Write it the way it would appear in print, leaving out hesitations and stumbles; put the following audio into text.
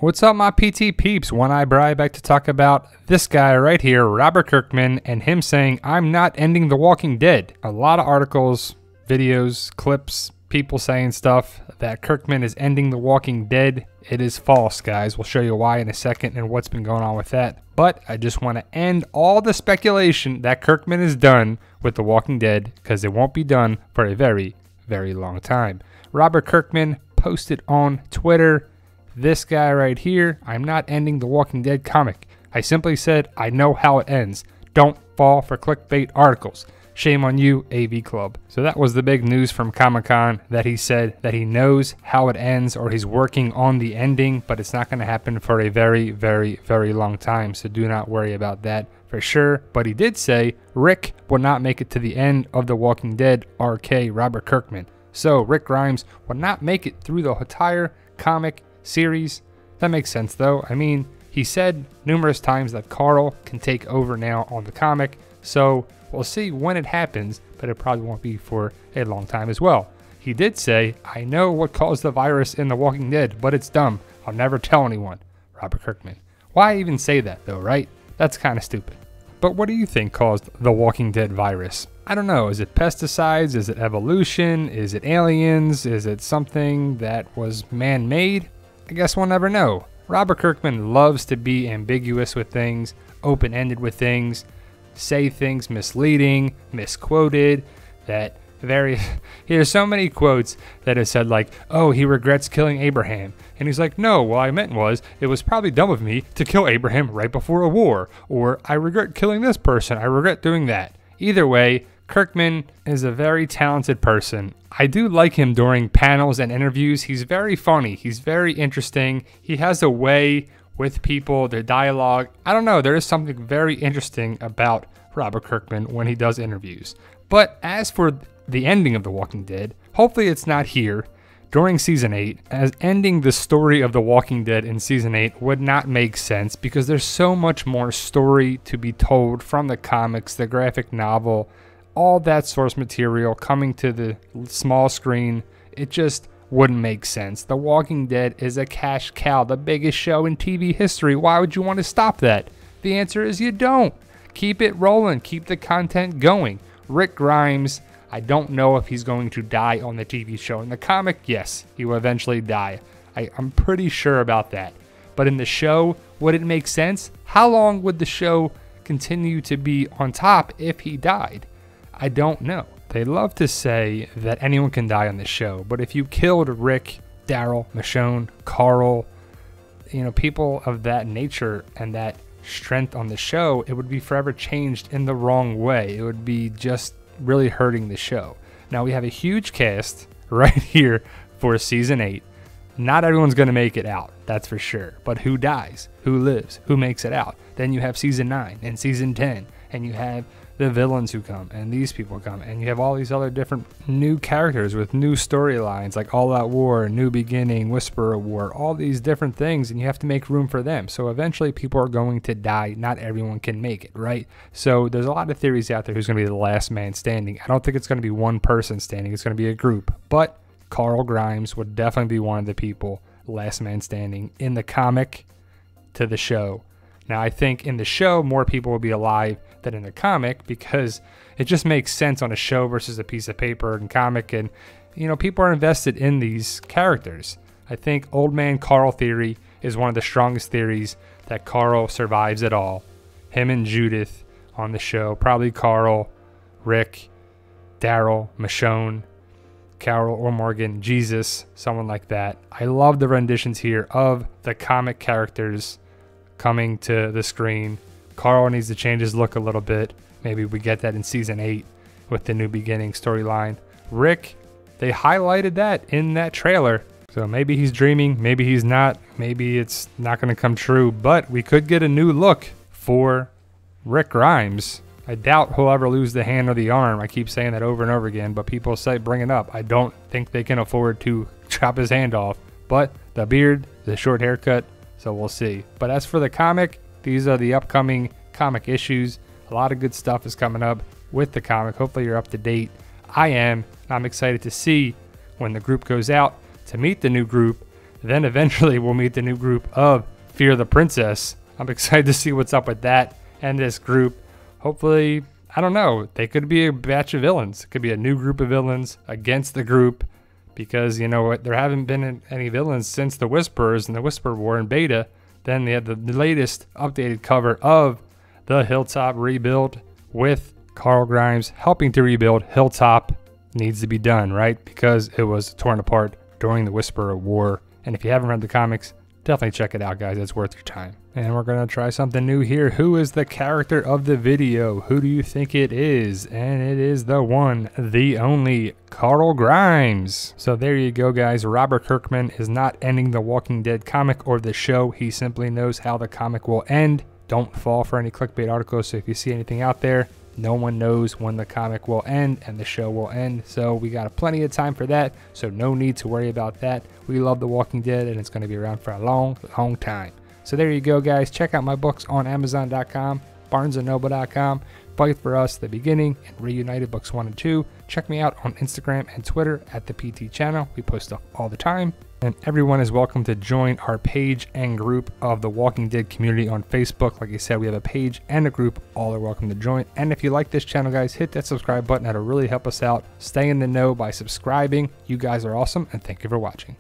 What's up, my PT peeps? One Eye Bri back to talk about this guy right here, Robert Kirkman, and him saying, "I'm not ending The Walking Dead." A lot of articles, videos, clips, people saying stuff that Kirkman is ending The Walking Dead. It is false, guys. We'll show you why in a second and what's been going on with that. But I just want to end all the speculation that Kirkman is done with The Walking Dead, because it won't be done for a very, very long time. Robert Kirkman posted on Twitter, this guy right here, "I'm not ending The Walking Dead comic. I simply said I know how it ends. Don't fall for clickbait articles. Shame on you, AV Club." So that was the big news from Comic-Con, that he said that he knows how it ends, or he's working on the ending, but it's not going to happen for a very, very, very long time. So do not worry about that for sure. But he did say Rick will not make it to the end of The Walking Dead, RK Robert Kirkman. So Rick Grimes will not make it through the entire comic series. That makes sense though. I mean, he said numerous times that Carl can take over now on the comic, so we'll see when it happens, but it probably won't be for a long time as well. He did say, "I know what caused the virus in The Walking Dead, but it's dumb. I'll never tell anyone." Robert Kirkman. Why even say that though, right? That's kind of stupid. But what do you think caused the Walking Dead virus? I don't know. Is it pesticides? Is it evolution? Is it aliens? Is it something that was man-made? I guess we'll never know. Robert Kirkman loves to be ambiguous with things, open-ended with things, say things misleading, misquoted, that there's so many quotes that have said like, "Oh, he regrets killing Abraham." And he's like, "No, what I meant was, it was probably dumb of me to kill Abraham right before a war." Or, "I regret killing this person. I regret doing that." Either way, Kirkman is a very talented person. I do like him during panels and interviews. He's very funny. He's very interesting. He has a way with people, their dialogue. I don't know. There is something very interesting about Robert Kirkman when he does interviews. But as for the ending of The Walking Dead, hopefully it's not here during Season 8, as ending the story of The Walking Dead in Season 8 would not make sense, because there's so much more story to be told from the comics, the graphic novel, all that source material coming to the small screen. It just wouldn't make sense. The Walking Dead is a cash cow, the biggest show in TV history. Why would you want to stop that? The answer is you don't. Keep it rolling. Keep the content going. Rick Grimes, I don't know if he's going to die on the TV show. In the comic, yes, he will eventually die. I'm pretty sure about that. But in the show, would it make sense? How long would the show continue to be on top if he died? I don't know. They love to say that anyone can die on the show, but if you killed Rick, Daryl, Michonne, Carl, people of that nature and that strength on the show, it would be forever changed in the wrong way. It would be just really hurting the show. Now we have a huge cast right here for Season 8. Not everyone's going to make it out, that's for sure. But who dies? Who lives? Who makes it out? Then you have Season 9 and Season 10, and you have the villains who come, and these people come, and you have all these other different new characters with new storylines, like All Out War, New Beginning, Whisperer War, all these different things, and you have to make room for them. So eventually people are going to die. Not everyone can make it, right? So there's a lot of theories out there who's going to be the last man standing. I don't think it's going to be one person standing. It's going to be a group. But Carl Grimes would definitely be one of the people, last man standing, in the comic to the show. Now, I think in the show, more people will be alive than in the comic, because it just makes sense on a show versus a piece of paper and comic. And, people are invested in these characters. I think Old Man Carl theory is one of the strongest theories, that Carl survives it all. Him and Judith on the show, probably Carl, Rick, Daryl, Michonne, Carol or Morgan, Jesus, someone like that. I love the renditions here of the comic characters coming to the screen. Carl needs to change his look a little bit. Maybe we get that in Season 8 with the New Beginning storyline. Rick, they highlighted that in that trailer. So maybe he's dreaming, maybe he's not, maybe it's not going to come true, but we could get a new look for Rick Grimes. I doubt he'll ever lose the hand or the arm. I keep saying that over and over again, but people say bring it up. I don't think they can afford to chop his hand off, but the beard, the short haircut, so we'll see. But as for the comic, these are the upcoming comic issues. A lot of good stuff is coming up with the comic. Hopefully you're up to date. I am. I'm excited to see when the group goes out to meet the new group Then eventually we'll meet the new group of Fear the Princess. I'm excited to see what's up with that and this group. Hopefully, I don't know, they could be a batch of villains. It could be a new group of villains against the group, because you know what, there haven't been any villains since the Whisperers and the Whisper War in beta. Then they had the latest updated cover of the Hilltop rebuild with Carl Grimes helping to rebuild Hilltop. Needs to be done, right? Because it was torn apart during the Whisperer War. And if you haven't read the comics, definitely check it out, guys. It's worth your time. And we're going to try something new here. Who is the character of the video? Who do you think it is? And it is the one, the only, Carl Grimes. So there you go, guys. Robert Kirkman is not ending the Walking Dead comic or the show. He simply knows how the comic will end. Don't fall for any clickbait articles. So if you see anything out there, no one knows when the comic will end and the show will end. So we got plenty of time for that. So no need to worry about that. We love The Walking Dead and it's going to be around for a long, long time. So there you go, guys. Check out my books on Amazon.com, BarnesandNoble.com, Fight for Us, The Beginning, and Reunited Books 1 and 2. Check me out on Instagram and Twitter at the PT channel. We post stuff all the time. And everyone is welcome to join our page and group of the Walking Dead community on Facebook. Like I said, we have a page and a group. All are welcome to join. And if you like this channel, guys, hit that subscribe button. That'll really help us out. Stay in the know by subscribing. You guys are awesome, and thank you for watching.